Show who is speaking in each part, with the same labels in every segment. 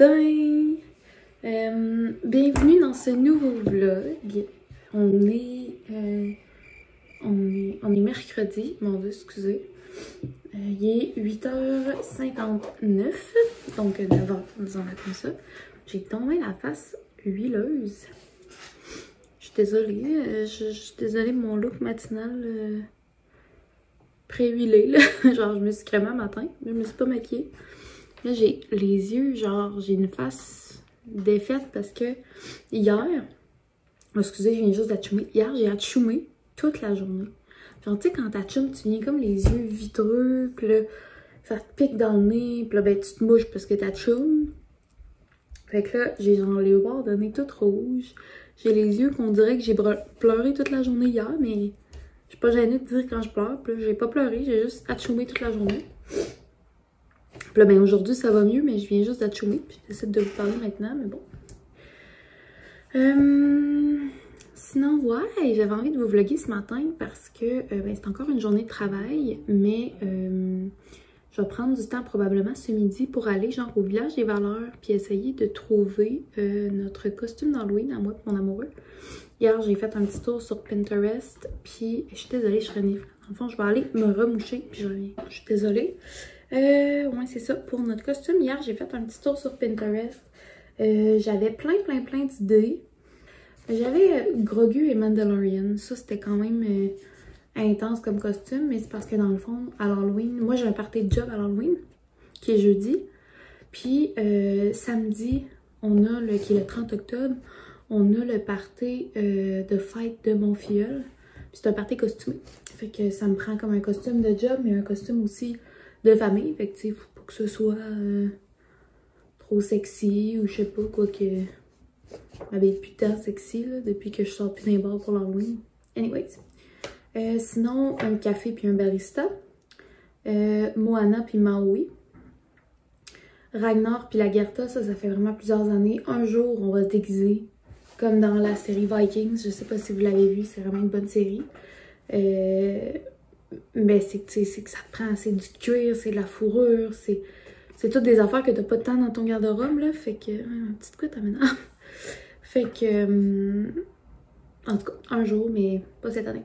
Speaker 1: matin! Bienvenue dans ce nouveau vlog. On est mercredi, mon Dieu, excusez. Il est 8h59, donc 9h, disons-le comme ça. J'ai tombé la face huileuse. Je suis désolée, je suis désolée de mon look matinal pré-huilé, là. Genre, je me suis crémée un matin, mais je me suis pas maquillée. Là, j'ai les yeux, genre, j'ai une face défaite parce que hier, excusez, je viens juste d'atchoumer. Hier, j'ai atchoumé toute la journée. Genre, tu sais, quand t'atchoumes, tu viens comme les yeux vitreux, pis là, ça te pique dans le nez, pis là, ben, tu te mouches parce que t'atchoumes. Fait que là, j'ai genre les bords de nez toutes rouges. J'ai les yeux qu'on dirait que j'ai pleuré toute la journée hier, mais je suis pas gênée de dire quand je pleure. Pis là, j'ai pas pleuré, j'ai juste atchoumé toute la journée. Puis là, ben aujourd'hui, ça va mieux, mais je viens juste d'atchoumer. Puis j'essaie de vous parler maintenant, mais bon. Sinon, ouais, j'avais envie de vous vlogger ce matin parce que ben, c'est encore une journée de travail, mais je vais prendre du temps probablement ce midi pour aller genre au village des valeurs puis essayer de trouver notre costume d'Halloween à moi et mon amoureux. Hier, j'ai fait un petit tour sur Pinterest, puis je suis désolée, je renifle. En fond, je vais aller me remoucher, puis je reviens. Je suis désolée. Ouais, c'est ça. Pour notre costume, hier, j'ai fait un petit tour sur Pinterest. J'avais plein d'idées. J'avais Grogu et Mandalorian. Ça, c'était quand même intense comme costume, mais c'est parce que dans le fond, à l'Halloween, moi j'ai un party de job à l'Halloween, qui est jeudi. Puis samedi, on a qui est le 30 octobre, on a le party de fête de mon filleul. Puis c'est un party costumé. Fait que ça me prend comme un costume de job, mais un costume aussi de famille. Fait que tu sais, faut pas que ce soit trop sexy ou je sais pas quoi que. Je m'habille plus tant sexy là, depuis que je sors plus d'un bar pour l'Halloween. Anyways. Sinon, un café puis un barista. Moana puis Maui. Ragnar puis Lagertha, ça fait vraiment plusieurs années. Un jour, on va se déguiser comme dans la série Vikings. Je sais pas si vous l'avez vu, c'est vraiment une bonne série. Mais c'est que ça te prend, c'est du cuir, c'est de la fourrure, c'est toutes des affaires que t'as pas de temps dans ton garde-robe, là. Fait que, ma petite couette maintenant. Fait que, en tout cas, un jour, mais pas cette année.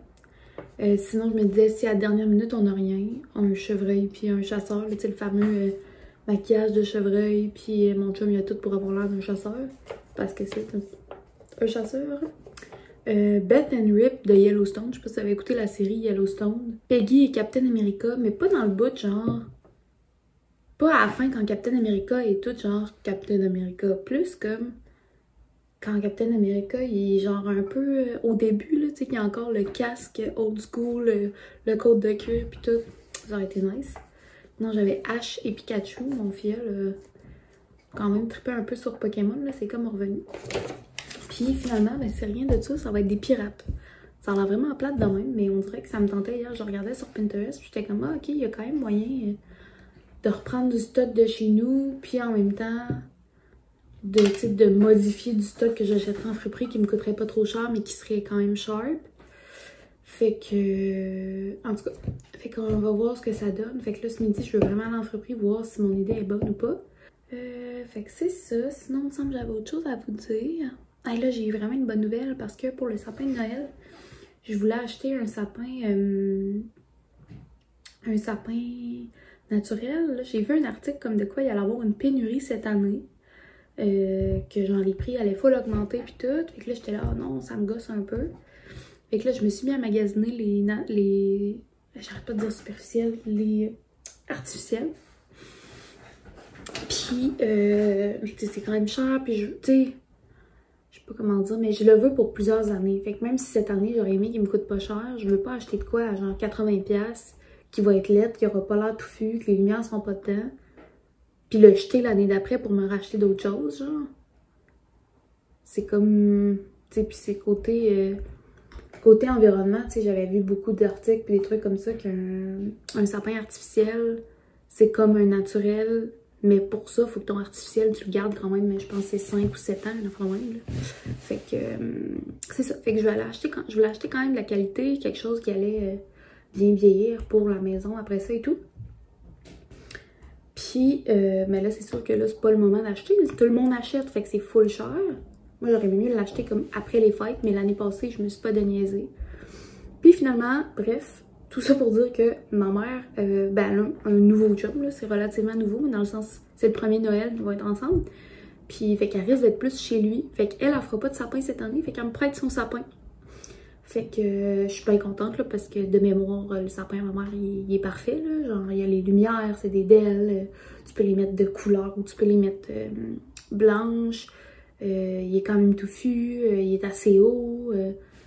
Speaker 1: Sinon, je me disais, si à la dernière minute, on n'a rien, un chevreuil puis un chasseur, tu sais, le fameux maquillage de chevreuil, puis mon chum, il a tout pour avoir l'air d'un chasseur, parce que c'est un chasseur. Beth and Rip de Yellowstone, je sais pas si vous avez écouté la série Yellowstone. Peggy et Captain America, mais pas dans le bout, genre... Pas à la fin, quand Captain America est tout genre Captain America, plus comme... Quand Captain America, il est genre un peu au début, là, tu sais, qu'il y a encore le casque old school, le côte de cuir, puis tout. Ça aurait été nice. Non, j'avais Ash et Pikachu, mon filleul, quand même trippé un peu sur Pokémon, là, c'est comme revenu. Puis finalement, ben, c'est rien de ça, ça va être des pirates. Ça a l'air vraiment plate de même, mais on dirait que ça me tentait hier. Je regardais sur Pinterest, puis j'étais comme, ah, ok, il y a quand même moyen de reprendre du stock de chez nous, puis en même temps... de modifier du stock que j'achèterais en friperie qui me coûterait pas trop cher mais qui serait quand même sharp. Fait que... En tout cas, fait qu'on va voir ce que ça donne. Fait que là, ce midi, je veux vraiment aller en friperie voir si mon idée est bonne ou pas. Fait que c'est ça. Sinon, il me semble que j'avais autre chose à vous dire. Ah, là, j'ai eu vraiment une bonne nouvelle parce que pour le sapin de Noël, je voulais acheter un sapin naturel. J'ai vu un article comme de quoi il allait avoir une pénurie cette année. Que genre les prix allaient full augmenter puis tout. Fait que là j'étais là, oh non, ça me gosse un peu. Fait que là je me suis mis à magasiner les j'arrête pas de dire superficiels, les artificiels. Puis c'est quand même cher, puis tu sais, je sais pas comment dire, mais je le veux pour plusieurs années. Fait que même si cette année j'aurais aimé qu'il me coûte pas cher, je veux pas acheter de quoi à genre 80$ qui va être laid, qui aura pas l'air touffu, que les lumières seront pas dedans. Puis le jeter l'année d'après pour me racheter d'autres choses, genre. C'est comme... Tu sais, puis c'est côté environnement, tu sais, j'avais vu beaucoup d'articles puis des trucs comme ça qu'un sapin artificiel, c'est comme un naturel, mais pour ça, il faut que ton artificiel, tu le gardes quand même, je pense que c'est 5 ou 7 ans, là, même, là. Fait que... c'est ça. Fait que je voulais acheter quand même de la qualité, quelque chose qui allait bien vieillir pour la maison après ça et tout. Puis, mais là, c'est sûr que là, c'est pas le moment d'acheter. Tout le monde achète, fait que c'est full cher. Moi, j'aurais mieux l'acheter comme après les fêtes, mais l'année passée, je me suis pas de niaiser. Puis finalement, bref, tout ça pour dire que ma mère, ben, elle a un nouveau job, là. C'est relativement nouveau, mais dans le sens, c'est le premier Noël, ils vont être ensemble. Puis, fait qu'elle risque d'être plus chez lui. Fait qu'elle, elle fera pas de sapin cette année, fait qu'elle me prête son sapin. Fait que je suis bien contente, là, parce que de mémoire, le sapin à ma mère, il est parfait, là. Genre, il y a les lumières, c'est des DEL, tu peux les mettre de couleur ou tu peux les mettre blanches. Il est quand même touffu, il est assez haut.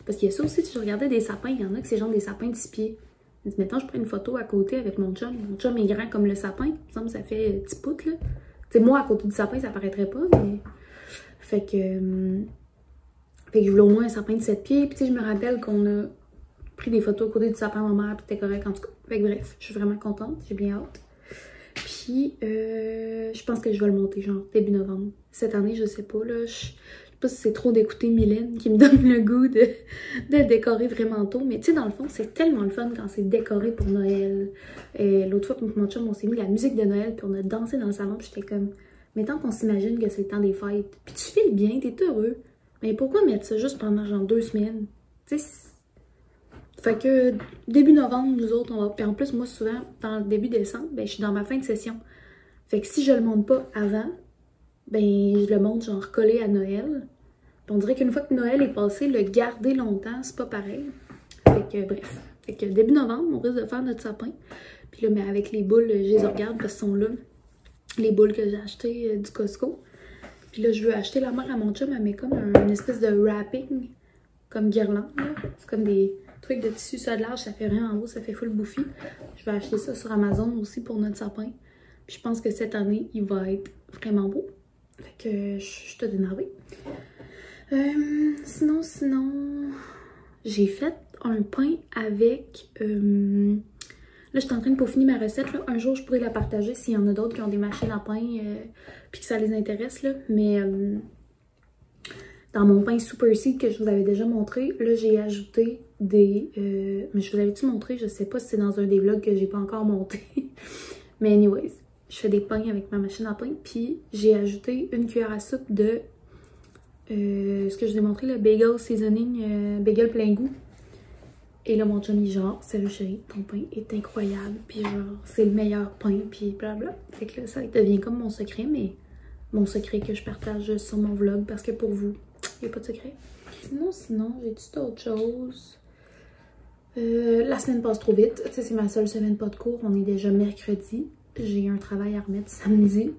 Speaker 1: Parce qu'il y a ça aussi, si je regardais des sapins, il y en a que c'est genre des sapins de 6 pieds. Mettons, je prends une photo à côté avec mon chum. Mon chum est grand comme le sapin. Il me semble que ça fait petit poutre, là. Tu sais, moi, à côté du sapin, ça paraîtrait pas, mais... Fait que je voulais au moins un sapin de 7 pieds. Puis tu sais, je me rappelle qu'on a pris des photos à côté du sapin à ma mère, puis c'était correct en tout cas. Fait que bref, je suis vraiment contente, j'ai bien hâte. Puis, je pense que je vais le monter, genre, début novembre. Cette année, je sais pas, là, je sais pas si c'est trop d'écouter Mylène qui me donne le goût de décorer vraiment tôt. Mais tu sais, dans le fond, c'est tellement le fun quand c'est décoré pour Noël. L'autre fois, avec mon chum, on s'est mis la musique de Noël, puis on a dansé dans le salon, puis j'étais comme... Mais tant qu'on s'imagine que c'est le temps des fêtes, puis tu files bien, t'es heureux. Mais pourquoi mettre ça juste pendant genre 2 semaines? Tu sais, fait que début novembre, nous autres, on va... Puis en plus, moi, souvent, dans le début décembre, ben, je suis dans ma fin de session. Fait que si je le monte pas avant, ben, je le monte genre collé à Noël. Puis on dirait qu'une fois que Noël est passé, le garder longtemps, c'est pas pareil. Fait que bref. Fait que début novembre, on risque de faire notre sapin. Puis là, mais avec les boules, je les regarde parce qu'elles sont là. Les boules que j'ai achetées du Costco. Puis là, je veux acheter la mère à mon chum, elle met comme une espèce de wrapping, comme guirlande, là. C'est comme des trucs de tissu ça de large, ça fait rien en haut, ça fait full bouffi. Je vais acheter ça sur Amazon aussi pour notre sapin. Puis je pense que cette année, il va être vraiment beau. Fait que je suis toute énervée. Sinon, j'ai fait un pain avec... Là, je suis en train de peaufiner ma recette. Là. Un jour, je pourrais la partager s'il y en a d'autres qui ont des machines à pain puis que ça les intéresse. Là. Mais dans mon pain Super Seed que je vous avais déjà montré, là, j'ai ajouté des... mais je vous avais-tu montré? Je sais pas si c'est dans un des vlogs que j'ai pas encore monté. Mais anyways, je fais des pains avec ma machine à pain. Puis j'ai ajouté une cuillère à soupe de... ce que je vous ai montré, le bagel seasoning, bagel plein goût. Et là, mon chum, il genre, salut chérie, ton pain est incroyable. Puis genre, c'est le meilleur pain, puis blabla. Fait que là, ça devient comme mon secret, mais mon secret que je partage sur mon vlog, parce que pour vous, il n'y a pas de secret. Sinon, j'ai-tu d'autres choses? La semaine passe trop vite. Tu sais, c'est ma seule semaine pas de cours. On est déjà mercredi. J'ai un travail à remettre samedi,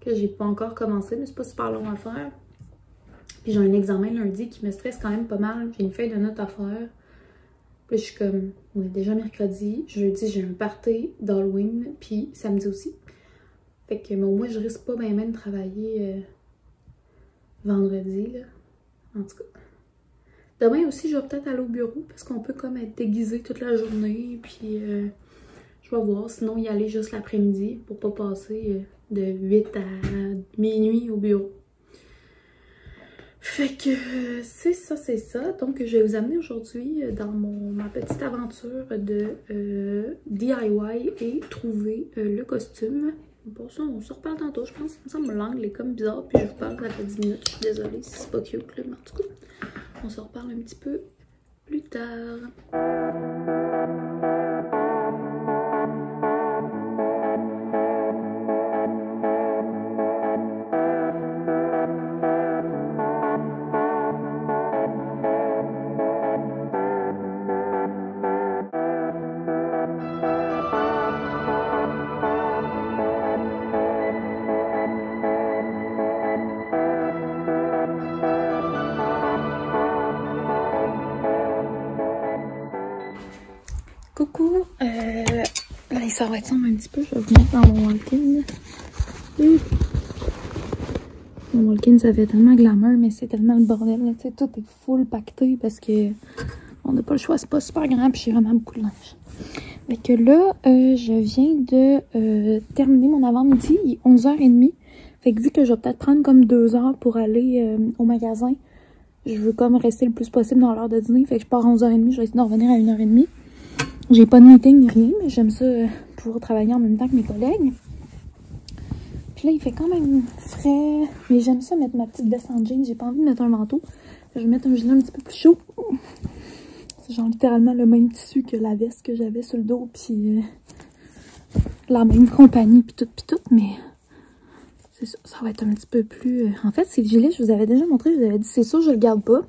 Speaker 1: que j'ai pas encore commencé, mais c'est pas super long à faire. Puis j'ai un examen lundi qui me stresse quand même pas mal. J'ai une feuille de notes à faire. Puis je suis comme, on est déjà mercredi, jeudi j'ai un party d'Halloween, puis samedi aussi. Fait que mais au moins je risque pas même de travailler vendredi, là. En tout cas. Demain aussi, je vais peut-être aller au bureau, parce qu'on peut comme être déguisé toute la journée, puis je vais voir. Sinon, y aller juste l'après-midi, pour pas passer de 8 à minuit au bureau. Fait que c'est ça. Donc, je vais vous amener aujourd'hui dans ma petite aventure de DIY et trouver le costume. Pour ça, on se reparle tantôt, je pense. Il me semble que l'angle est comme bizarre, puis je vous parle, ça fait 10 minutes. Je suis désolée si c'est pas cute, là, mais en tout cas, on se reparle un petit peu plus tard. Coucou, là ça va être un petit peu, je vais vous mettre dans mon walk-in. Mon walk-in ça fait tellement glamour, mais c'est tellement le bordel, tu sais, tout est full pacté parce que on n'a pas le choix, c'est pas super grand puis j'ai vraiment beaucoup de linge. Fait que là, je viens de terminer mon avant-midi, il est 11h30. Fait que dit que je vais peut-être prendre comme 2 heures pour aller au magasin. Je veux comme rester le plus possible dans l'heure de dîner, fait que je pars à 11h30, je vais essayer de revenir à 1h30. J'ai pas de meeting ni rien, mais j'aime ça pouvoir travailler en même temps que mes collègues. Puis là, il fait quand même frais. Mais j'aime ça mettre ma petite veste en jean. J'ai pas envie de mettre un manteau. Je vais mettre un gilet un petit peu plus chaud. C'est genre littéralement le même tissu que la veste que j'avais sur le dos. Puis la même compagnie. Puis tout. Mais c'est ça. Ça va être un petit peu plus... En fait, c'est le gilet, je vous avais déjà montré. Je vous avais dit, c'est sûr, je le garde pas.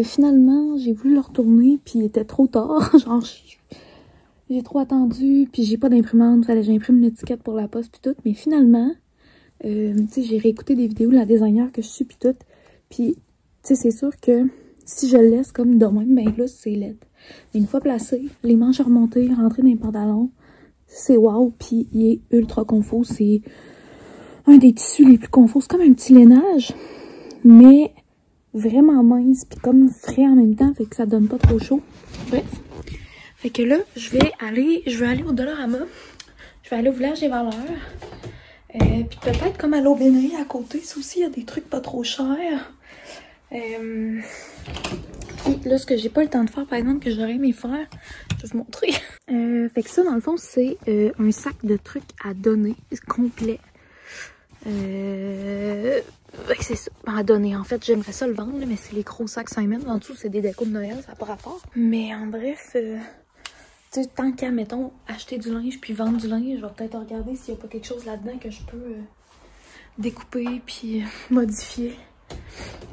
Speaker 1: Finalement, j'ai voulu le retourner. Puis il était trop tard. Genre... J'ai trop attendu, puis j'ai pas d'imprimante, fallait que j'imprime l'étiquette pour la poste puis tout. Mais finalement, tu sais, j'ai réécouté des vidéos de la designer que je suis puis tout. Puis, tu sais, c'est sûr que si je le laisse comme de même, ben là, c'est laid. Mais une fois placé, les manches remontées, rentrer dans les pantalons, c'est wow. Puis il est ultra confort. C'est un des tissus les plus confort. C'est comme un petit lainage, mais vraiment mince, puis comme frais en même temps, fait que ça donne pas trop chaud. Bref. Fait que là, je vais aller au Dollarama. Je vais aller au Village des Valeurs. Puis peut-être comme à l'Aubainerie à côté. Ça aussi, il y a des trucs pas trop chers. Puis là, ce que j'ai pas le temps de faire, par exemple, que j'aurais aimé faire, je vais vous montrer. Fait que ça, dans le fond, c'est un sac de trucs à donner, complet. C'est ça, à donner. En fait, j'aimerais ça le vendre, mais c'est les gros sacs Simon. En dessous, c'est des décos de Noël, ça n'a pas rapport. Mais en bref... tu sais, tant qu'à, mettons, acheter du linge puis vendre du linge, je vais peut-être regarder s'il n'y a pas quelque chose là-dedans que je peux découper puis modifier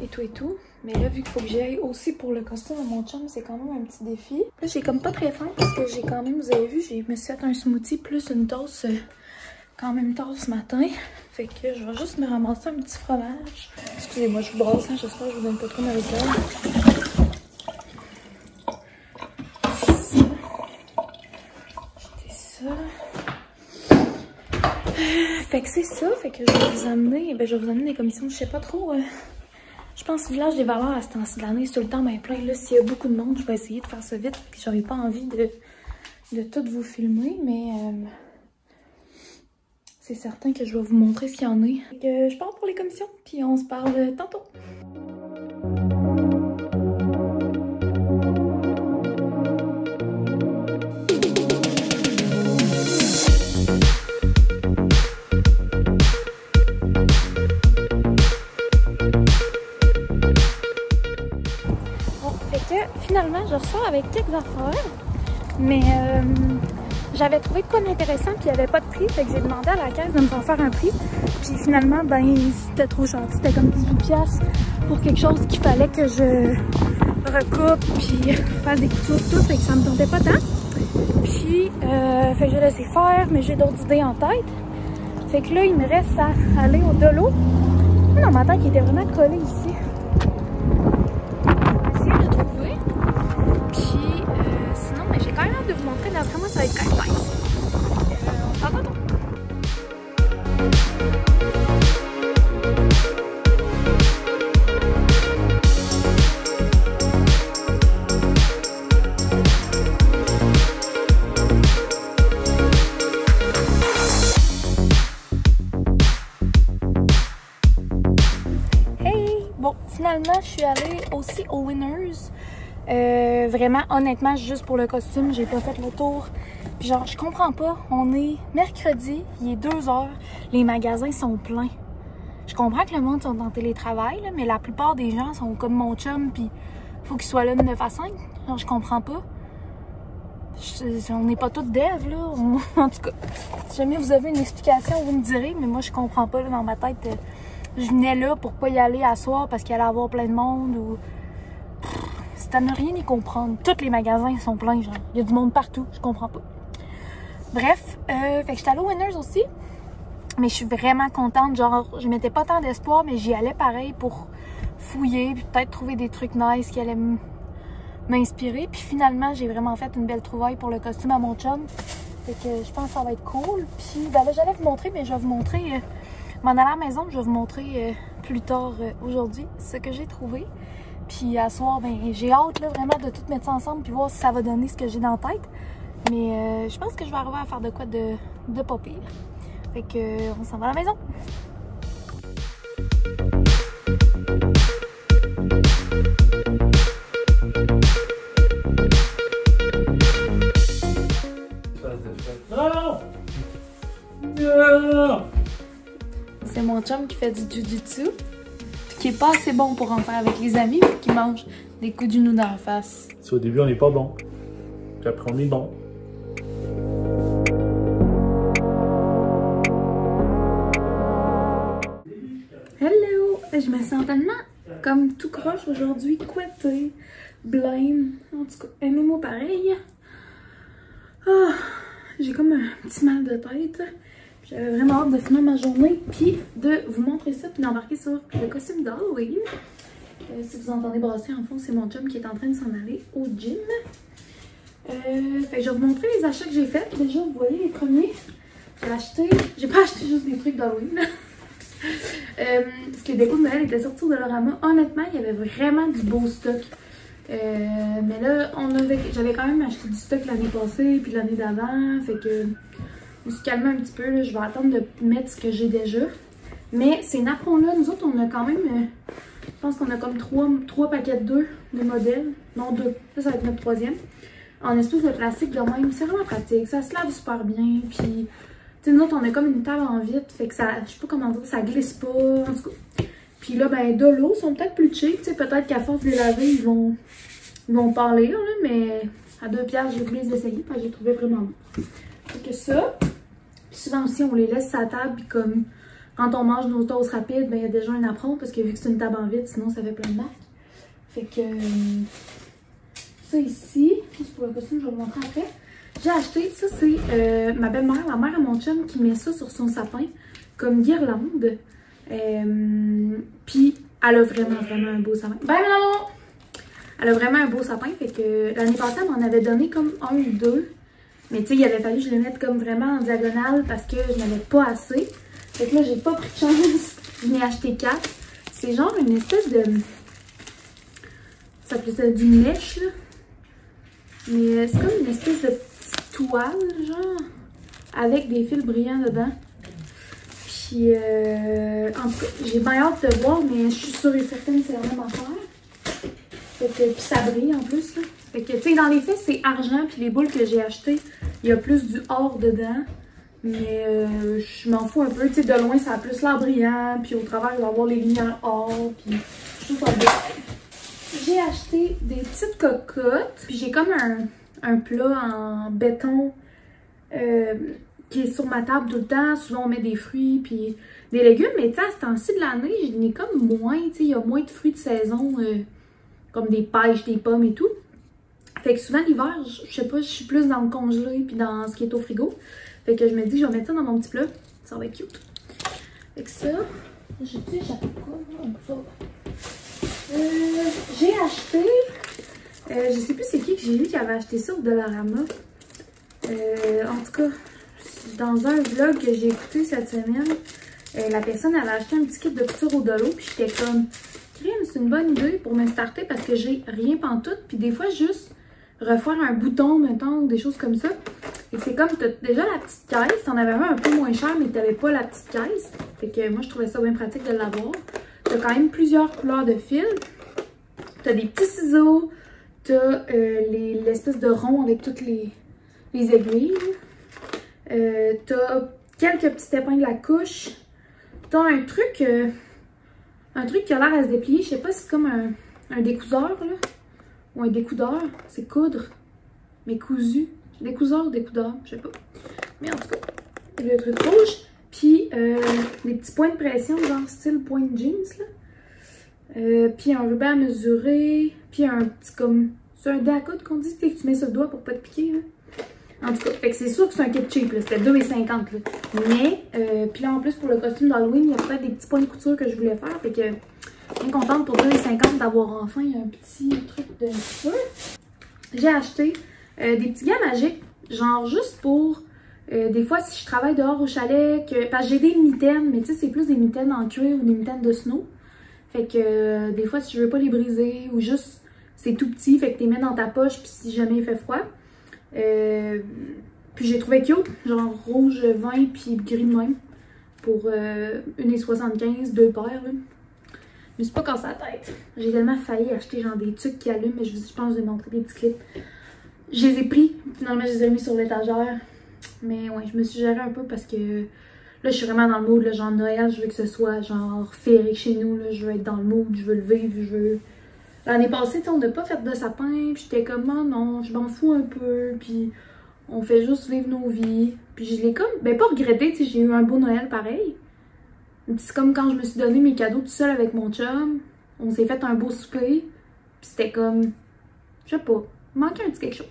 Speaker 1: et tout. Mais là, vu qu'il faut que j'aille aussi pour le costume à mon chum, c'est quand même un petit défi. Là, j'ai comme pas très faim parce que j'ai quand même, vous avez vu, je me suis fait un smoothie plus une toast quand même tard ce matin. Fait que je vais juste me ramasser un petit fromage. Excusez-moi, je vous brasse, hein, j'espère que je vous donne pas trop de nourriture. Fait que c'est ça, fait que je vais vous amener, des commissions, je sais pas trop, je pense que le Village des Valeurs à ce temps-ci de l'année, c'est tout le temps bien plein, là, s'il y a beaucoup de monde, je vais essayer de faire ça vite, puis j'aurais pas envie de tout vous filmer, mais c'est certain que je vais vous montrer ce qu'il y en a. Fait que je pars pour les commissions, puis on se parle tantôt. Finalement, je ressors avec quelques affaires, mais j'avais trouvé de quoi d'intéressant puis il n'y avait pas de prix, fait que j'ai demandé à la caisse de me faire un prix, puis finalement, ben, c'était trop cher, c'était comme 18$ pour quelque chose qu'il fallait que je recoupe puis fasse des coutures tout, fait que ça me tentait pas tant, puis fait que j'ai laissé faire, mais j'ai d'autres idées en tête, fait que là, il me reste à aller au Dolo. Non, ma tête qui était vraiment collée ici. De vous montrer, d'après moi ça va être quand même nice. On se parle tantôt. Hey! Bon, finalement je suis allée aussi au Winners. Vraiment, honnêtement, juste pour le costume, j'ai pas fait le tour. Puis genre, je comprends pas. On est mercredi, il est 2h, les magasins sont pleins. Je comprends que le monde sont en télétravail, là, mais la plupart des gens sont comme mon chum, puis faut qu'ils soient là de 9 à 5. Genre, je comprends pas. On n'est pas tous devs, là. En tout cas, si jamais vous avez une explication, vous me direz, mais moi, je comprends pas, là, dans ma tête. Je venais là pour pas y aller à soir parce qu'il allait y avoir plein de monde ou... C'est à ne rien y comprendre. Tous les magasins sont pleins, genre. Il y a du monde partout, je comprends pas. Bref, fait que j'étais allée au Winners aussi. Mais je suis vraiment contente. Genre, je mettais pas tant d'espoir, mais j'y allais pareil pour fouiller, puis peut-être trouver des trucs nice qui allaient m'inspirer. Puis finalement, j'ai vraiment fait une belle trouvaille pour le costume à mon chum. Fait que je pense que ça va être cool. Puis ben là, j'allais vous montrer, mais je vais vous montrer... m'en aller à la maison, je vais vous montrer plus tard aujourd'hui ce que j'ai trouvé. Puis à soir, ben j'ai hâte là, vraiment de tout mettre ça ensemble puis voir si ça va donner ce que j'ai dans la tête. Mais je pense que je vais arriver à faire de quoi de pas pire. Fait que on s'en va à la maison. c'est mon chum qui fait du jujutsu, puis qui est pas assez bon pour en faire avec les amis, puis qui mange des coups du nous dans la face.
Speaker 2: Si au début on n'est pas bon, puis après on est bon.
Speaker 1: Hello! Je me sens tellement comme tout croche aujourd'hui, couettée, blême. En tout cas, aimez-moi pareil. Ah, j'ai comme un petit mal de tête. J'avais vraiment hâte de finir ma journée, puis de vous montrer ça, puis d'embarquer sur le costume d'Halloween. Si vous entendez brasser en fond, c'est mon chum qui est en train de s'en aller au gym. Fait que je vais vous montrer les achats que j'ai faits. Déjà, vous voyez les premiers. J'ai pas acheté juste des trucs d'Halloween. Parce que les décos de Noël étaient sortis au Dollarama. Honnêtement, il y avait vraiment du beau stock. Mais là, j'avais quand même acheté du stock l'année passée puis l'année d'avant. Fait que je me suis calmée un petit peu. Là. Je vais attendre de mettre ce que j'ai déjà. Mais ces napperons-là, nous autres, on a quand même... je pense qu'on a comme 3 paquets de 2 de modèles. Non, 2. Ça va être notre 3e. En espèce de plastique de même. C'est vraiment pratique. Ça se lave super bien. Puis... Tu sais, nous autres, on a comme une table en vitre, fait que ça, je sais pas comment dire, ça glisse pas, en tout cas. Puis là, ben, de l'eau sont peut-être plus cheap, tu sais, peut-être qu'à force de les laver, ils vont parler, là, mais à 2$, j'ai voulu les essayer, parce que j'ai trouvé vraiment bon. Fait que ça, puis souvent aussi, on les laisse à la table, puis comme, quand on mange nos toasts rapides, ben, il y a déjà un apron, parce que vu que c'est une table en vitre, sinon ça fait plein de marques. Fait que, ça ici, c'est pour le costume, je vais vous montrer après. J'ai acheté, ça c'est ma belle-mère, la mère à mon chum qui met ça sur son sapin comme guirlande. Puis elle a vraiment un beau sapin. Ben non! Elle a vraiment un beau sapin, fait que l'année passée elle m'en avait donné comme 1 ou 2. Mais tu sais, il avait fallu que je les mette comme vraiment en diagonale parce que je n'avais pas assez. Fait que là, j'ai pas pris de chance, je n'ai acheté 4. C'est genre une espèce de... Ça s'appelle ça du mèche là. Mais c'est comme une espèce de toile, genre, avec des fils brillants dedans. Puis, en tout cas, j'ai bien hâte de voir, mais je suis sûre et certaine que c'est la même affaire. Fait que, puis ça brille en plus, là. Fait que, tu sais, dans les faits, c'est argent, puis les boules que j'ai achetées, il y a plus du or dedans. Mais je m'en fous un peu, tu sais, de loin, ça a plus l'air brillant, puis au travers, il va y avoir les lumières or, puis je trouve ça bien. J'ai acheté des petites cocottes, puis j'ai comme un plat en béton qui est sur ma table tout le temps. Souvent, on met des fruits puis des légumes. Mais tu sais, à ce temps-ci de l'année, j'en ai comme moins. Tu sais, il y a moins de fruits de saison, comme des pêches, des pommes et tout. Fait que souvent, l'hiver, je sais pas, je suis plus dans le congelé puis dans ce qui est au frigo. Fait que je me dis, je vais mettre ça dans mon petit plat. Ça va être cute. Fait que ça, j'ai quoi? J'ai acheté... je sais plus c'est qui que j'ai vu qui avait acheté ça au Dollarama. En tout cas, dans un vlog que j'ai écouté cette semaine, la personne avait acheté un petit kit de couture au dolo, puis j'étais comme, crème, c'est une bonne idée pour me starter parce que j'ai rien pantoute, puis des fois juste refaire un bouton, mettons, ou des choses comme ça. Et c'est comme, t'as déjà la petite caisse, t'en avais un peu moins cher, mais t'avais pas la petite caisse. Fait que moi, je trouvais ça bien pratique de l'avoir. T'as quand même plusieurs couleurs de fils. T'as des petits ciseaux. T'as l'espèce de rond avec toutes les aiguilles. T'as quelques petites épingles à couche. T'as un truc qui a l'air à se déplier. Je sais pas si c'est comme un découseur, là. Ou un découdeur. C'est coudre. Mais cousu. Découseur ou découdeur, je sais pas. Mais en tout cas, le truc rouge. Puis des petits points de pression, genre style point de jeans, là. Puis un ruban à mesurer. Puis un petit comme... C'est un dé à coudre qu'on dit, que tu mets sur le doigt pour pas te piquer, là. En tout cas, fait que c'est sûr que c'est un kit cheap, là. C'était 2,50 $, là. Mais, puis là, en plus, pour le costume d'Halloween, il y a peut-être des petits points de couture que je voulais faire. Fait que, bien contente pour 2,50 $ d'avoir enfin un petit truc de couture. J'ai acheté des petits gants magiques, genre juste pour... des fois, si je travaille dehors au chalet, parce que j'ai des mitaines, mais tu sais, c'est plus des mitaines en cuir ou des mitaines de snow. Fait que des fois, si je veux pas les briser ou juste c'est tout petit, fait que tu les mets dans ta poche, puis si jamais il fait froid. Puis j'ai trouvé cute, genre rouge, vin, puis gris de même. Pour 1,75 $, 2 paires. Là. Je me suis pas cassé la tête. J'ai tellement failli acheter genre des trucs qui allument, mais je pense que je vais montrer des petits clips. Je les ai pris, finalement je les ai mis sur l'étagère. Mais ouais, je me suis gérée un peu parce que Là, je suis vraiment dans le mood, là, genre Noël, je veux que ce soit genre féerique chez nous, là, je veux être dans le mood, je veux le vivre, je veux... L'année passée, on n'a pas fait de sapin, puis j'étais comme, oh non, je m'en fous un peu, puis on fait juste vivre nos vies. Puis je l'ai comme, ben pas regretté, tu sais, j'ai eu un beau Noël pareil. C'est comme quand je me suis donné mes cadeaux tout seul avec mon chum, on s'est fait un beau souper, puis c'était comme, je sais pas, manquait un petit quelque chose.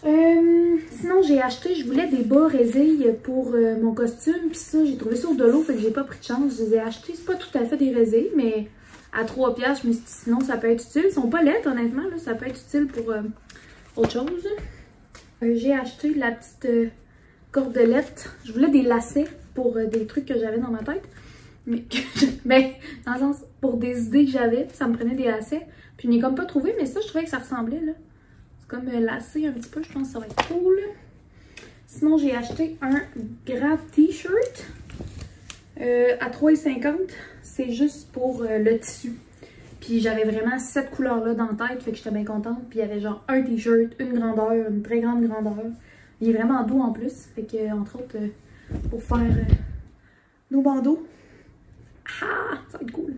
Speaker 1: Sinon, j'ai acheté, je voulais des bas résilles pour mon costume, puis ça, j'ai trouvé ça au Dolo, fait que j'ai pas pris de chance, je les ai achetés. C'est pas tout à fait des résilles, mais à 3$, je me suis dit, sinon, ça peut être utile. Ils sont pas laides, honnêtement, là, ça peut être utile pour autre chose. J'ai acheté la petite cordelette, je voulais des lacets pour des trucs que j'avais dans ma tête, mais ben, dans le sens, pour des idées que j'avais, ça me prenait des lacets, puis je n'ai comme pas trouvé, mais ça, je trouvais que ça ressemblait, là. Comme lacé un petit peu, je pense que ça va être cool. Sinon, j'ai acheté un grand t-shirt à 3,50$. C'est juste pour le tissu. Puis j'avais vraiment cette couleur-là dans la tête, fait que j'étais bien contente. Puis il y avait genre un t-shirt, une grandeur, une très grande grandeur. Il est vraiment doux en plus, fait que entre autres, pour faire nos bandeaux. Ah, ça va être cool.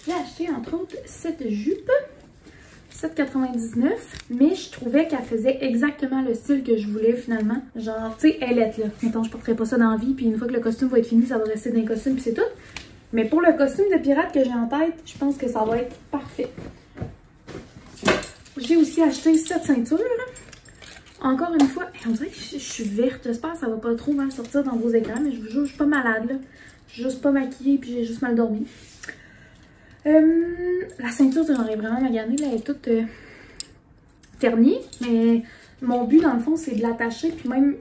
Speaker 1: J'ai acheté entre autres cette jupe. 7,99$, mais je trouvais qu'elle faisait exactement le style que je voulais finalement. Genre, tu sais, ailette là. Mettons, je porterais pas ça dans la vie, puis une fois que le costume va être fini, ça va rester dans le costume, puis c'est tout. Mais pour le costume de pirate que j'ai en tête, je pense que ça va être parfait. J'ai aussi acheté cette ceinture. Encore une fois, on dirait que je suis verte. J'espère que ça va pas trop mal sortir dans vos écrans, mais je vous jure, je suis pas malade là. Je suis juste pas maquillée, puis j'ai juste mal dormi. La ceinture, j'en ai vraiment magané, là, elle est toute ternie, mais mon but dans le fond c'est de l'attacher, puis même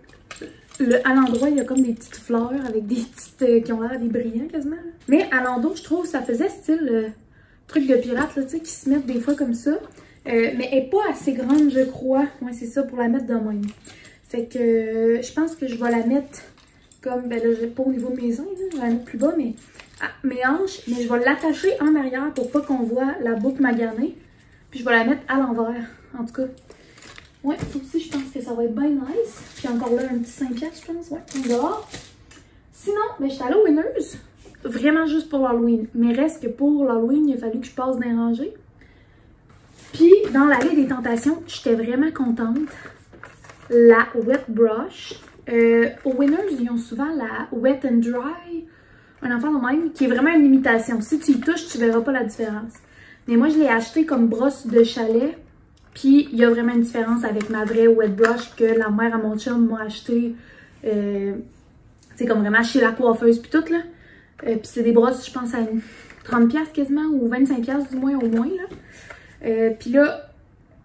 Speaker 1: à l'endroit il y a comme des petites fleurs avec des petites qui ont l'air des brillants quasiment. Là. Mais à l'endroit je trouve ça faisait style truc de pirate, là, tu sais, qui se mettent des fois comme ça, mais elle est pas assez grande je crois, ouais c'est ça, pour la mettre de même. Fait que je pense que je vais la mettre comme, ben là j'ai pas au niveau de mes seins, je vais la mettre plus bas, mais mes hanches, mais je vais l'attacher en arrière pour pas qu'on voit la boucle maganée. Puis je vais la mettre à l'envers, en tout cas. Ouais, ça aussi, je pense que ça va être bien nice. Puis encore là, un petit 5$, je pense, ouais, on dehors. Sinon, ben, j'étais allée au Winners, vraiment juste pour l'Halloween. Mais reste que pour l'Halloween, il a fallu que je passe d'un rangée. Puis, dans l'allée des tentations, j'étais vraiment contente. La Wet Brush. Au Winners, ils ont souvent la Wet and Dry. Un enfant de même, qui est vraiment une imitation. Si tu y touches, tu verras pas la différence. Mais moi, je l'ai acheté comme brosse de chalet. Puis, il y a vraiment une différence avec ma vraie wet brush que la mère à mon chum m'a acheté. C'est comme vraiment chez la coiffeuse puis tout, là. Puis c'est des brosses, je pense, à 30$ quasiment, ou 25$ du moins, au moins, là. Puis là,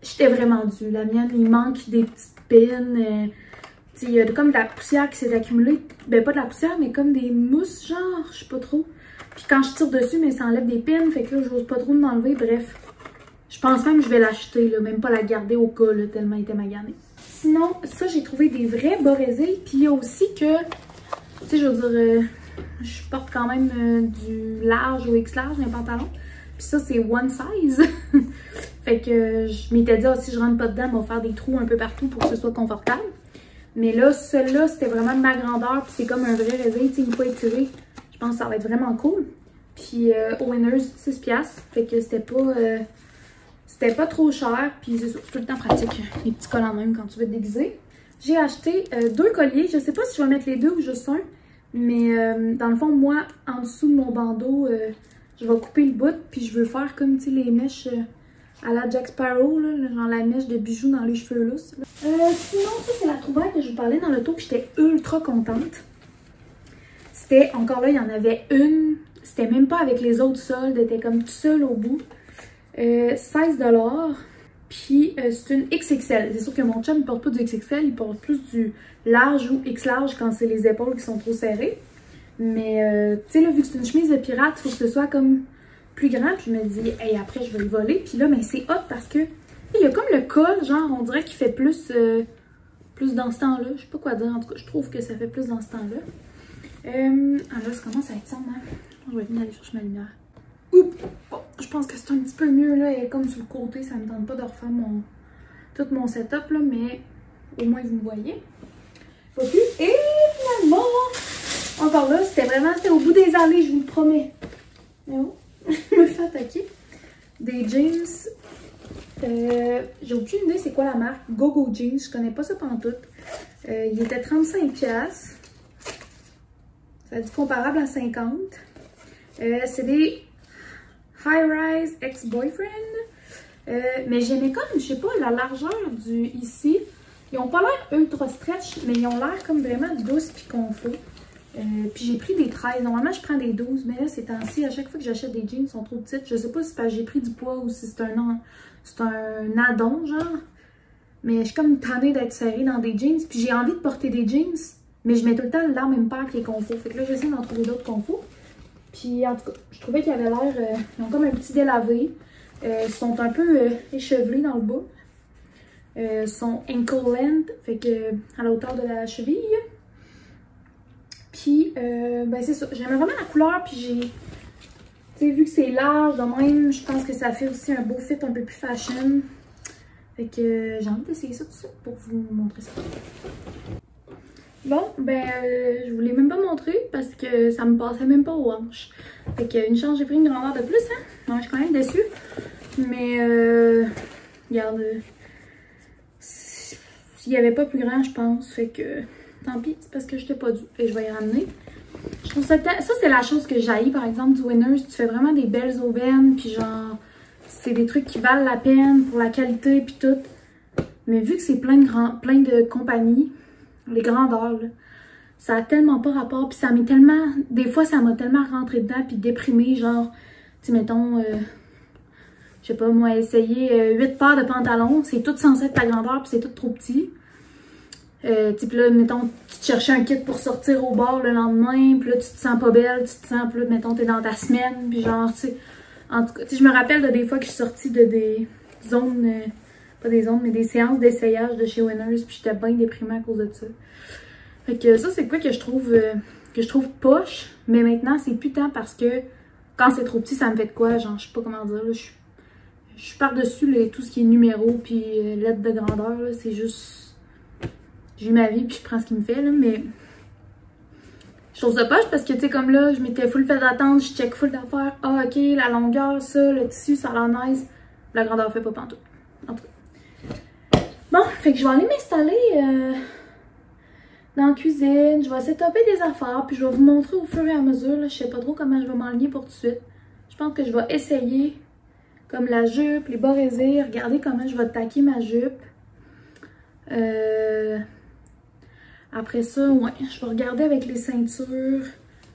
Speaker 1: j'étais vraiment due. La mienne, il manque des petites pins. Il y a comme de la poussière qui s'est accumulée. Ben, pas de la poussière, mais comme des mousses, genre, je sais pas trop. Puis quand je tire dessus, mais ça enlève des pins. Fait que là, j'ose pas trop m'enlever. Bref, je pense même que je vais l'acheter, là. Même pas la garder au cas, là, tellement elle était maganée. Sinon, ça, j'ai trouvé des vrais bas résilles. Puis il y a aussi que, tu sais, je veux dire, je porte quand même du large ou X-large dans les pantalons. Puis ça, c'est one size. Fait que je m'étais dit, oh, si je rentre pas dedans, on va faire des trous un peu partout pour que ce soit confortable. Mais là, celui-là, c'était vraiment de ma grandeur. Puis c'est comme un vrai réveil, tu sais, une fois étiré. Je pense que ça va être vraiment cool. Puis au Winners, 6$. Fait que c'était pas trop cher. Puis c'est tout le temps pratique. Les petits collants même quand tu veux te déguiser. J'ai acheté 2 colliers. Je sais pas si je vais mettre les deux ou juste un. Mais dans le fond, moi, en dessous de mon bandeau, je vais couper le bout. Puis je veux faire comme, tu sais, les mèches... à la Jack Sparrow, là, genre la mèche de bijoux dans les cheveux lousses. Sinon, ça, c'est la trouvaille que je vous parlais dans le tour, que j'étais ultra contente. C'était, encore là, il y en avait une. C'était même pas avec les autres soldes, elle était comme tout seul au bout. 16$. Puis, c'est une XXL. C'est sûr que mon chum ne porte pas du XXL, il porte plus du large ou X-large quand c'est les épaules qui sont trop serrées. Mais, tu sais, là, vu que c'est une chemise de pirate, il faut que ce soit comme... plus grand, puis je me dis, hey, après je vais le voler. Puis là, mais c'est hot parce que il y a comme le col, genre, on dirait qu'il fait plus dans ce temps-là. Je sais pas quoi dire, en tout cas, je trouve que ça fait plus dans ce temps-là. Alors là, ça commence à être sombre, hein. Je vais venir aller chercher ma lumière. Oups! Bon, je pense que c'est un petit peu mieux, là, et comme sur le côté, ça me tente pas de refaire tout mon setup, là, mais au moins vous me voyez. Pas plus. Et finalement, encore là, c'était au bout des allées, je vous le promets. Mais oh, je me fais attaquer. Des jeans. J'ai aucune idée c'est quoi la marque. Go Jeans, je connais pas ça pantoute. Il était 35$. Ça a dit comparable à 50. C'est des High Rise Ex-Boyfriend. Mais j'aimais comme, je sais pas, la largeur du ici. Ils ont pas l'air ultra stretch, mais ils ont l'air comme vraiment douce puis confort. Puis j'ai pris des 13. Normalement, je prends des 12, mais là, ces temps-ci, à chaque fois que j'achète des jeans, ils sont trop petites. Je sais pas si c'est parce que j'ai pris du poids ou si c'est un addon, genre. Mais je suis comme tannée d'être serrée dans des jeans. Puis j'ai envie de porter des jeans, mais je mets tout le temps la même paire qui est confort. Fait que là, j'essaie d'en trouver d'autres confort. Puis en tout cas, je trouvais qu'ils avaient l'air... ils ont comme un petit délavé. Ils sont un peu échevelés dans le bas. Ils sont ankle length, fait que à la hauteur de la cheville. Puis, ben c'est ça. J'aimais vraiment la couleur, puis j'ai... Tu sais, vu que c'est large, de même, je pense que ça fait aussi un beau fit un peu plus fashion. Fait que j'ai envie d'essayer ça tout de suite pour vous montrer ça. Bon, ben, je vous l'ai même pas montré parce que ça me passait même pas aux hanches. Fait que une chance, j'ai pris une grandeur de plus, hein. Non, je suis quand même déçue. Mais, regarde, s'il y avait pas plus grand, je pense. Fait que, tant pis, c'est parce que je t'ai pas dû. Et je vais y ramener. Je trouve ça, c'est la chose que j'haïs, par exemple, du Winners. Tu fais vraiment des belles aubaines, puis genre, c'est des trucs qui valent la peine pour la qualité, puis tout. Mais vu que c'est plein de compagnies, les grandeurs, là, ça a tellement pas rapport, puis ça m'est tellement... Des fois, ça m'a tellement rentré dedans, puis déprimé, genre, tu sais, mettons, je sais pas, moi, essayer 8 paires de pantalons, c'est tout censé être ta grandeur, puis c'est tout trop petit. Tu sais, puis là, mettons, tu te cherchais un kit pour sortir au bar le lendemain, puis là, tu te sens pas belle, tu te sens, puis là, mettons, t'es dans ta semaine, puis genre, tu sais... En tout cas, tu sais, je me rappelle de des fois que je suis sortie de des zones... pas des zones, mais des séances d'essayage de chez Winners, puis j'étais bien déprimée à cause de ça. Fait que ça, c'est quoi que je trouve poche, mais maintenant, c'est plus tant parce que quand c'est trop petit, ça me fait de quoi, genre, je sais pas comment dire, là, je suis par-dessus tout ce qui est numéro, puis lettres de grandeur, là, c'est juste... J'ai ma vie, puis je prends ce qu'il me fait, là, mais... Je trouve ça poche parce que, tu sais, comme là, je m'étais full fait d'attendre, je check full d'affaires. Ah, ok, la longueur, ça, le tissu, ça a l'air nice. La grandeur fait pas pantoute. En tout cas. Bon, fait que je vais aller m'installer dans la cuisine. Je vais setuper des affaires, puis je vais vous montrer au fur et à mesure. Là, je sais pas trop comment je vais m'enligner pour tout de suite. Je pense que je vais essayer comme la jupe, les barésiers. Regardez comment je vais taquer ma jupe. Après ça, ouais, je vais regarder avec les ceintures.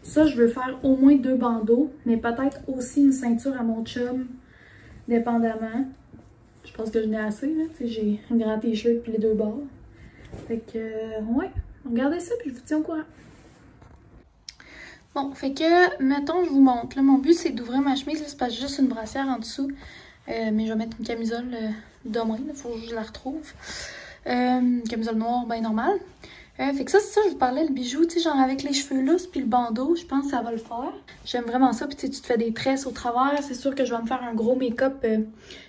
Speaker 1: Ça, je veux faire au moins 2 bandeaux, mais peut-être aussi une ceinture à mon chum, dépendamment. Je pense que je n'ai assez, là. Tu sais, j'ai un grand t-shirt puis les 2 bords. Fait que, ouais, regardez ça puis je vous tiens au courant. Bon, fait que, mettons, je vous montre. Là, mon but, c'est d'ouvrir ma chemise. Là, c'est parce que j'ai juste une brassière en dessous. Mais je vais mettre une camisole demain. Il faut que je la retrouve. Une camisole noire, bien normale. Fait que ça, c'est ça, je vous parlais, le bijou, tu sais, genre avec les cheveux lousses puis le bandeau, je pense que ça va le faire. J'aime vraiment ça, puis tu te fais des tresses au travers. C'est sûr que je vais me faire un gros make-up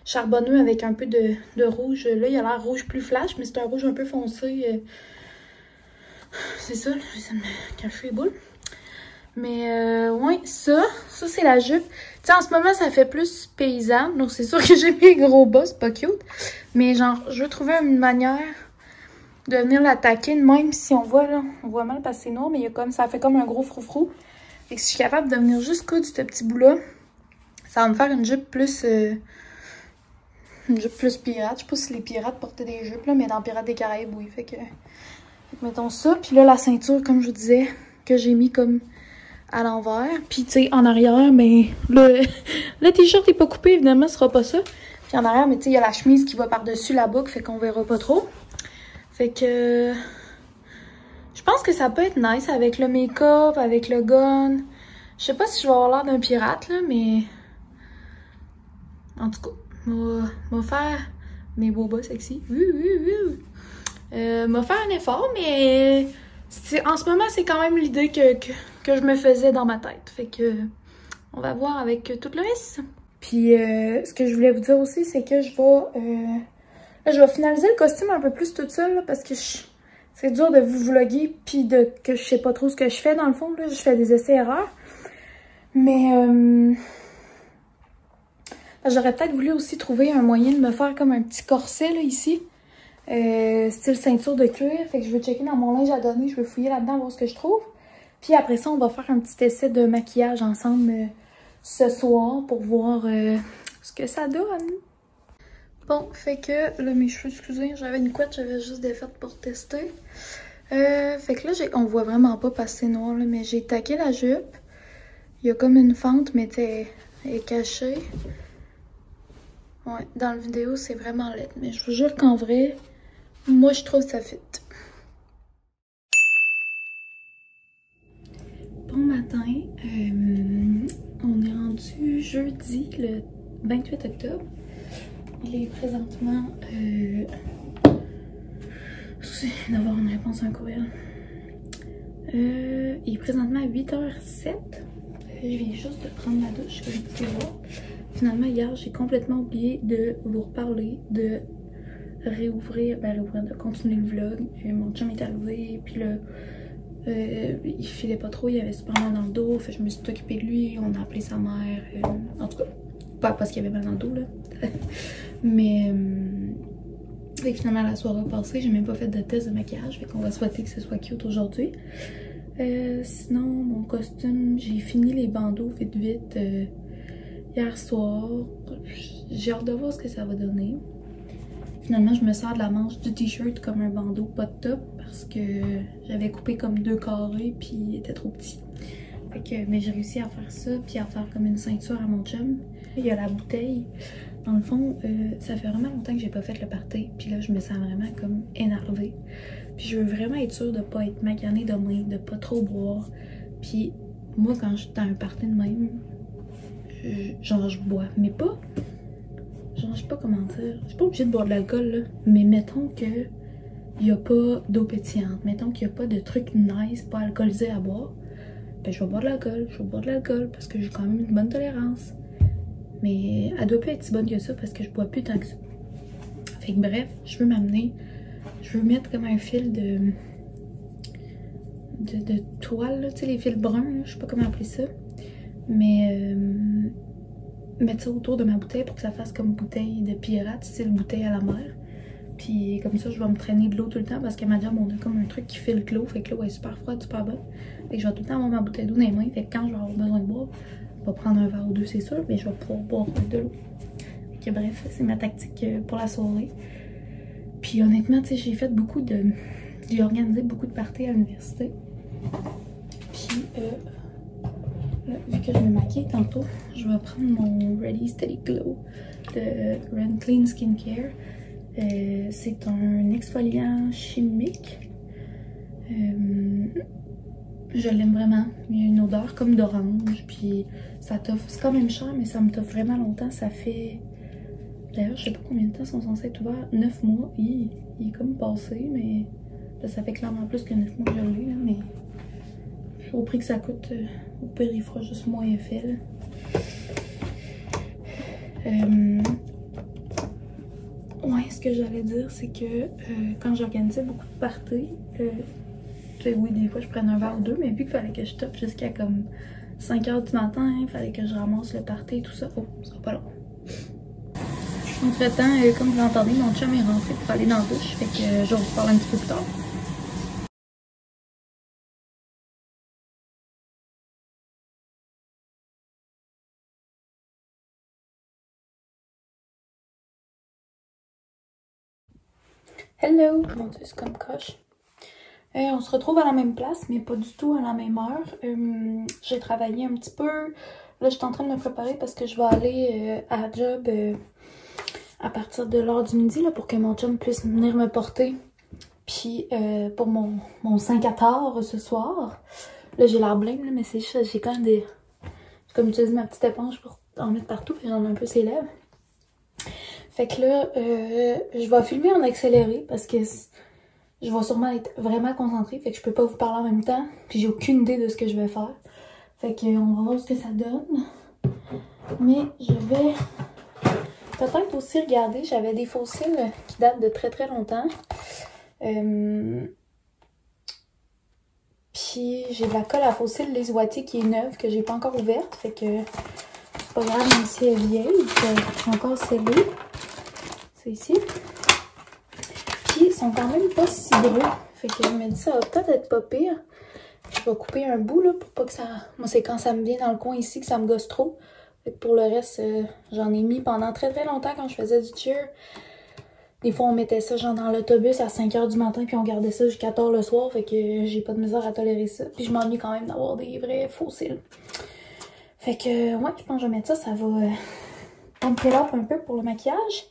Speaker 1: charbonneux avec un peu de rouge. Là, il a l'air rouge plus flash, mais c'est un rouge un peu foncé. C'est ça, je vais essayer de me cacher les boules. Mais ouais, ça c'est la jupe. Tu sais, en ce moment, ça fait plus paysan, donc c'est sûr que j'ai mis gros bas, c'est pas cute. Mais genre, je veux trouver une manière de venir l'attaquer, même si on voit là, on voit mal parce que c'est noir, mais il y a comme, ça fait comme un gros froufrou. Et que si je suis capable de venir juste coudre ce petit bout-là, ça va me faire une jupe plus pirate. Je sais pas si les pirates portaient des jupes, là, mais dans Pirates des Caraïbes, oui. Fait que mettons ça. Puis là, la ceinture, comme je vous disais, que j'ai mis comme à l'envers. Puis, tu sais, en arrière, mais le t-shirt est pas coupé, évidemment, ce sera pas ça. Puis en arrière, mais tu sais, il y a la chemise qui va par-dessus la boucle, fait qu'on verra pas trop. Fait que je pense que ça peut être nice avec le make-up, avec le gun. Je sais pas si je vais avoir l'air d'un pirate, là, mais en tout cas, m'a faire mes beaux bas sexy. M'a faire un effort, mais en ce moment, c'est quand même l'idée que je me faisais dans ma tête. Fait que on va voir avec tout le reste. Puis ce que je voulais vous dire aussi, c'est que je vais finaliser le costume un peu plus toute seule, là, parce que C'est dur de vous vlogger puis que je sais pas trop ce que je fais dans le fond. Là. Je fais des essais-erreurs. Mais j'aurais peut-être voulu aussi trouver un moyen de me faire comme un petit corset là, ici. Style ceinture de cuir. Fait que je vais checker dans mon linge à donner. Je vais fouiller là-dedans, voir ce que je trouve. Puis après ça, on va faire un petit essai de maquillage ensemble ce soir pour voir ce que ça donne. Bon, fait que là, mes cheveux, excusez, j'avais une couette, j'avais juste défaite pour tester. Fait que là, on voit vraiment pas passer noir, là, mais j'ai taqué la jupe. Il y a comme une fente, mais elle est cachée. Ouais, dans la vidéo, c'est vraiment laid. Mais je vous jure qu'en vrai, moi, je trouve ça fit. Bon matin, on est rendu jeudi, le 28 octobre. Il est présentement... d'avoir une réponse à un courriel. Il est présentement à 8h07. Je viens juste de prendre ma douche, comme vous pouvez voir. Finalement, hier, j'ai complètement oublié de vous reparler, de réouvrir, de continuer le vlog. Mon chum est arrivé, puis là, il filait pas trop, il avait super mal dans le dos. Fait que je me suis occupée de lui, on a appelé sa mère. En tout cas, pas parce qu'il avait mal dans le dos, là. Mais fait que finalement, la soirée passée, j'ai même pas fait de test de maquillage. Fait qu'on va souhaiter que ce soit cute aujourd'hui. Sinon, mon costume, j'ai fini les bandeaux vite hier soir. J'ai hâte de voir ce que ça va donner. Finalement, je me sers de la manche du t-shirt comme un bandeau, pas de top, parce que j'avais coupé comme 2 carrés puis il était trop petit. Fait que, mais j'ai réussi à faire ça puis à faire comme une ceinture à mon chum. Il y a la bouteille. Dans le fond, ça fait vraiment longtemps que j'ai pas fait le party. Puis là, je me sens vraiment comme énervée. Puis je veux vraiment être sûre de pas être maganée demain, de pas trop boire. Puis moi, quand je suis dans un party de même, genre je bois. Mais pas... Genre, je sais pas comment dire. Je suis pas obligée de boire de l'alcool, là. Mais mettons que il y a pas d'eau pétillante. Mettons qu'il y a pas de trucs nice, pas alcoolisés à boire. Ben, je vais boire de l'alcool. Je vais boire de l'alcool parce que j'ai quand même une bonne tolérance. Mais elle doit pas être si bonne que ça parce que je bois plus tant que ça. Fait que bref, je veux m'amener. Je veux mettre comme un fil de toile, là, tu sais, les fils bruns, là, je sais pas comment appeler ça. Mais mettre ça autour de ma bouteille pour que ça fasse comme bouteille de pirate, style bouteille à la mer. Puis comme ça, je vais me traîner de l'eau tout le temps parce qu'à ma job, on a comme un truc qui file l'eau. Fait que l'eau est super froide, super bonne. Fait que je vais tout le temps avoir ma bouteille d'eau dans les mains. Fait que quand je vais avoir besoin de boire, je vais prendre un verre ou deux, c'est sûr, mais je vais pouvoir boire de l'eau. Fait que bref, c'est ma tactique pour la soirée. Puis honnêtement, tu sais, j'ai fait beaucoup de... J'ai organisé beaucoup de parties à l'université. Puis là, vu que je me maquille tantôt, je vais prendre mon Ready Steady Glow de Ren Clean Skincare. C'est un exfoliant chimique. Je l'aime vraiment. Il y a une odeur comme d'orange. Puis ça t'offre. C'est quand même cher, mais ça me t'offre vraiment longtemps. Ça fait. D'ailleurs, je sais pas combien de temps sont censés être ouverts. 9 mois. Il est comme passé, mais ça fait clairement plus que 9 mois que je l'ai, là. Mais au prix que ça coûte, au pire, il fera juste moins effet, là. Ouais, ce que j'allais dire, c'est que quand j'organisais beaucoup de parties, oui, des fois je prenais un verre ou deux, mais vu qu'il fallait que je toppe jusqu'à comme 5 h du matin, il fallait que je ramasse le party et tout ça. Oh, ça va pas long. Entre-temps, comme vous l'entendez, mon chum est rentré pour aller dans la douche, fait que je vais vous parler un petit peu plus tard. Hello! Mon Dieu, c'est comme coche. On se retrouve à la même place, mais pas du tout à la même heure. J'ai travaillé un petit peu. Là, je suis en train de me préparer parce que je vais aller à la job à partir de l'heure du midi là, pour que mon chum puisse venir me porter. Puis pour mon 5 à tard ce soir. Là, j'ai l'air blême, là, mais c'est juste j'ai quand même des... Comme tu dis, ma petite éponge pour en mettre partout, puis j'en ai un peu ses lèvres. Fait que là, je vais filmer en accéléré parce que je vais sûrement être vraiment concentrée. Fait que je peux pas vous parler en même temps. Puis j'ai aucune idée de ce que je vais faire. Fait que on va voir ce que ça donne. Mais je vais peut-être aussi regarder. J'avais des fossiles qui datent de très très longtemps. Puis j'ai de la colle à fossiles Les Wattiers qui est neuve, que j'ai pas encore ouverte. Fait que c'est pas grave même si elle est vieille, c'est encore scellée. C'est ici. Puis ils sont quand même pas si gros. Fait que je me dis ça va peut-être être pas pire. Je vais couper un bout là pour pas que ça... Moi c'est quand ça me vient dans le coin ici que ça me gosse trop. Fait que pour le reste, j'en ai mis pendant très longtemps quand je faisais du cheer. Des fois, on mettait ça genre dans l'autobus à 5 h du matin, puis on gardait ça jusqu'à tard le soir, fait que j'ai pas de misère à tolérer ça. Puis je m'ennuie quand même d'avoir des vrais fossiles. Fait que, ouais, je pense que je vais mettre ça, ça va pumper up un peu pour le maquillage.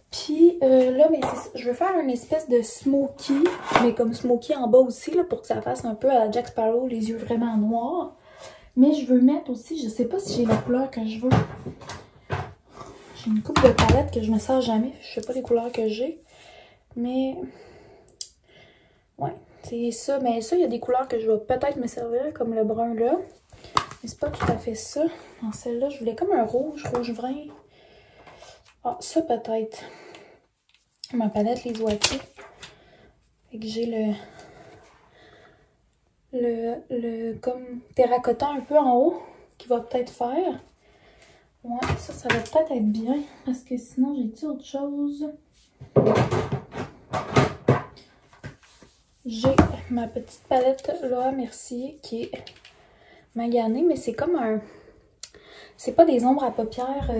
Speaker 1: Puis là, mais je veux faire une espèce de smoky, mais comme smoky en bas aussi, là, pour que ça fasse un peu à la Jack Sparrow, les yeux vraiment noirs. Mais je veux mettre aussi, je sais pas si j'ai la couleur que je veux. J'ai une coupe de palette que je me sers jamais. Je sais pas les couleurs que j'ai. Mais ouais, c'est ça. Mais ça, il y a des couleurs que je vais peut-être me servir, comme le brun là. Mais c'est pas tout à fait ça. Dans celle-là, je voulais comme un rouge vrin. Ah, ça peut-être. Ma palette Les Wattiers. Fait que j'ai le comme terracotta un peu en haut qui va peut-être faire. Ouais, ça va peut-être être bien parce que sinon j'ai-tu autre chose? J'ai ma petite palette Laura Mercier qui est maganée, mais c'est comme un... C'est pas des ombres à paupières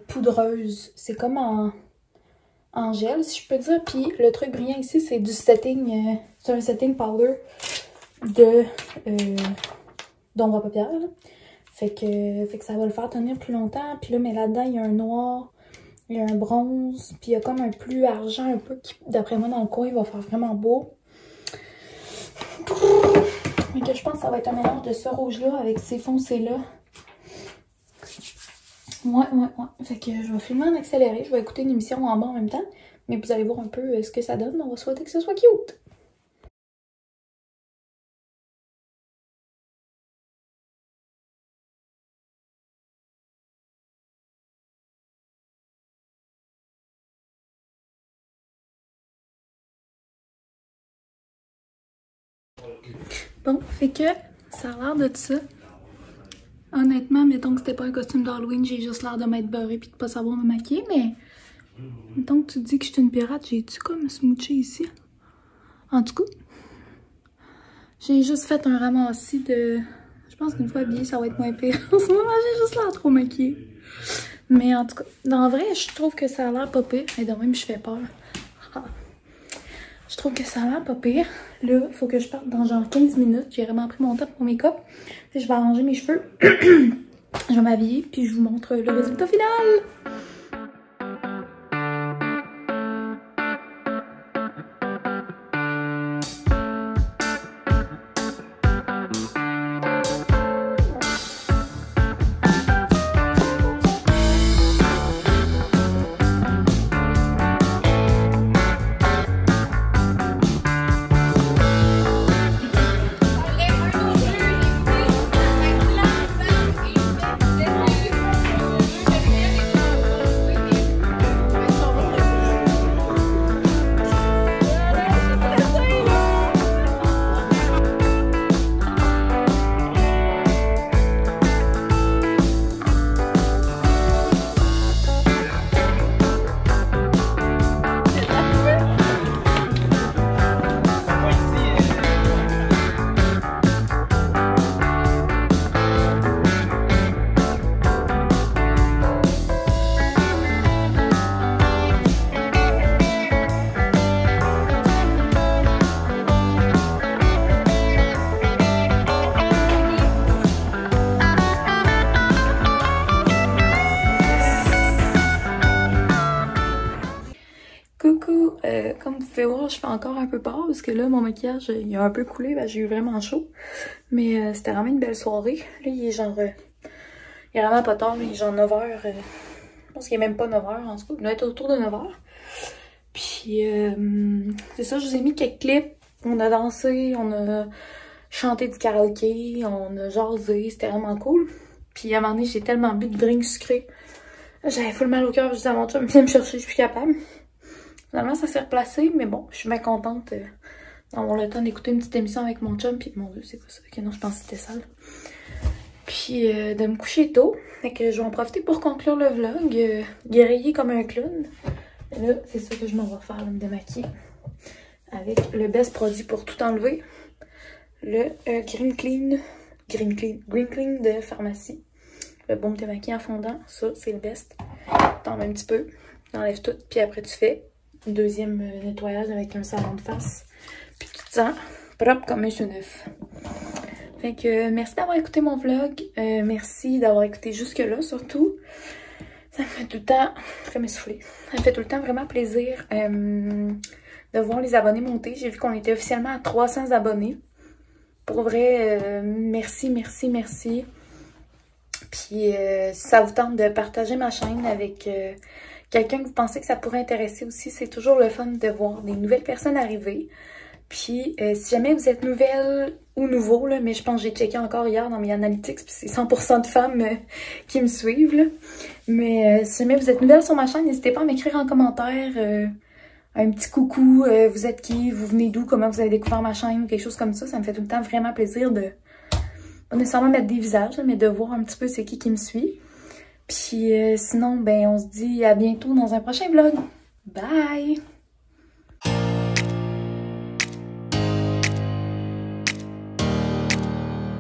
Speaker 1: poudreuses, c'est comme en gel si je peux dire. Puis le truc brillant ici c'est du setting, c'est un setting powder d'ombre à paupières. Là. Fait que ça va le faire tenir plus longtemps. Puis là, mais là-dedans, il y a un noir, il y a un bronze, puis il y a comme un plus argent un peu qui, d'après moi, dans le coin, il va faire vraiment beau. Mais que je pense que ça va être un mélange de ce rouge-là avec ces foncés-là. Ouais. Fait que je vais filmer en accéléré. Je vais écouter une émission en bas en même temps. Mais vous allez voir un peu ce que ça donne. On va souhaiter que ce soit cute. Bon, fait que ça a l'air de ça. Honnêtement, mettons que c'était pas un costume d'Halloween, j'ai juste l'air de m'être beurrée puis de pas savoir me maquiller, mais... Mettons que tu te dis que je suis une pirate, j'ai-tu comme smooché ici? En tout cas, j'ai juste fait un ramassis de... Je pense qu'une fois habillée, ça va être moins pire. En ce moment, j'ai juste l'air trop maquillée. Mais en tout cas, en vrai, je trouve que ça a l'air pas pire. Et de même, je fais peur. Je trouve que ça a l'air pas pire. Là, il faut que je parte dans genre 15 minutes. J'ai vraiment pris mon temps pour mes make-up. Je vais arranger mes cheveux. Je vais m'habiller, puis je vous montre le résultat final. Coucou, comme vous pouvez voir, je fais encore un peu peur parce que là, mon maquillage, il a un peu coulé, j'ai eu vraiment chaud. Mais c'était vraiment une belle soirée. Là, il est genre... il est vraiment pas tard, il est genre 9 h. Je pense qu'il est même pas 9 h, en tout cas. Il doit être autour de 9 h. Puis, c'est ça, je vous ai mis quelques clips. On a dansé, on a chanté du karaoké, on a jasé, c'était vraiment cool. Puis à un moment donné, j'ai tellement bu de drinks sucrés. J'avais full mal au cœur, je disais à mon chum, viens me chercher, je suis capable. Finalement, ça s'est replacé, mais bon, je suis bien contente avoir le temps d'écouter une petite émission avec mon chum. Puis mon Dieu, c'est quoi ça? Ok, non, je pense que c'était sale. Puis de me coucher tôt. Fait que je vais en profiter pour conclure le vlog. Guérir comme un clown. Et là, c'est ça que je m'en vais faire, là, me démaquiller. Avec le best produit pour tout enlever. Le Green Clean de pharmacie. Le baume démaquillant en fondant. Ça, c'est le best. T'en mets un petit peu. T'enlèves tout. Puis après, tu fais un deuxième nettoyage avec un savon de face. Puis tu te sens propre comme monsieur neuf. Fait que merci d'avoir écouté mon vlog. Merci d'avoir écouté jusque-là surtout. Ça me fait tout le temps... Je vais m'essouffler. Ça me fait tout le temps vraiment plaisir de voir les abonnés monter. J'ai vu qu'on était officiellement à 300 abonnés. Pour vrai, merci, merci, merci. Puis si ça vous tente de partager ma chaîne avec quelqu'un que vous pensez que ça pourrait intéresser aussi, c'est toujours le fun de voir des nouvelles personnes arriver. Puis si jamais vous êtes nouvelle ou nouveau, là, mais je pense que j'ai checké encore hier dans mes analytics, puis c'est 100% de femmes qui me suivent. Là. Mais si jamais vous êtes nouvelle sur ma chaîne, n'hésitez pas à m'écrire en commentaire un petit coucou, vous êtes qui, vous venez d'où, comment vous avez découvert ma chaîne, quelque chose comme ça. Ça me fait tout le temps vraiment plaisir de, pas nécessairement mettre des visages, mais de voir un petit peu c'est qui me suit. Puis sinon, ben on se dit à bientôt dans un prochain vlog. Bye!